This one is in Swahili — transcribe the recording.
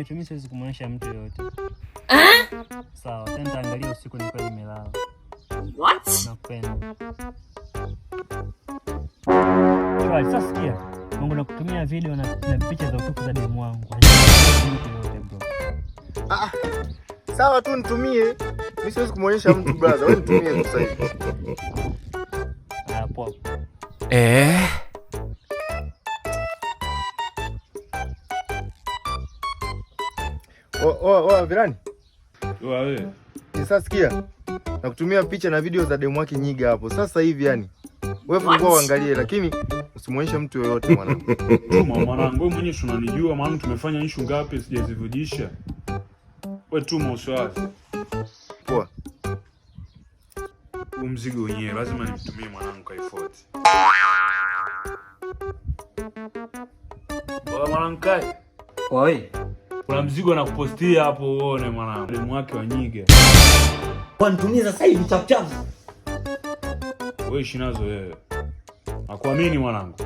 hicho, mimi siwezi kumuonyesha mtu yoyote. Sawa, tena nitaangalia usiku nikiwa nimelala. What? Nakupenda. Sasa sikia. Mungu nakutumia video na picha za utupu za demu wangu. Sawa tu nitumie. Mimi siwezi kumuonyesha mtu brother. Wewe nitumie tu sasa hivi. Poa. Virani. Wewe. Sasa sikia. Nakutumia picha na video za demu wake Nyiga hapo. Sasa hivi yani. Wewe fungua uangalie lakini usimuonyeshe mtu yoyote mwanangu. Tuma mwanangu, wewe mwenyewe unanijua maana tumefanya issue ngapi sijazivujisha. Wewe tuma usiwazi. Poa. Huu mzigo wenyewe lazima nimtumie mwanangu Kaifoti. Wewe mwanangu Kai. Wewe. Kuna mzigo na kupostia hapo uone mwanangu. Demu wake wa Nyiga. Kwa nitumie sasa hivi chap chap. Wewe ishi nazo wewe. Nakuamini mwanangu.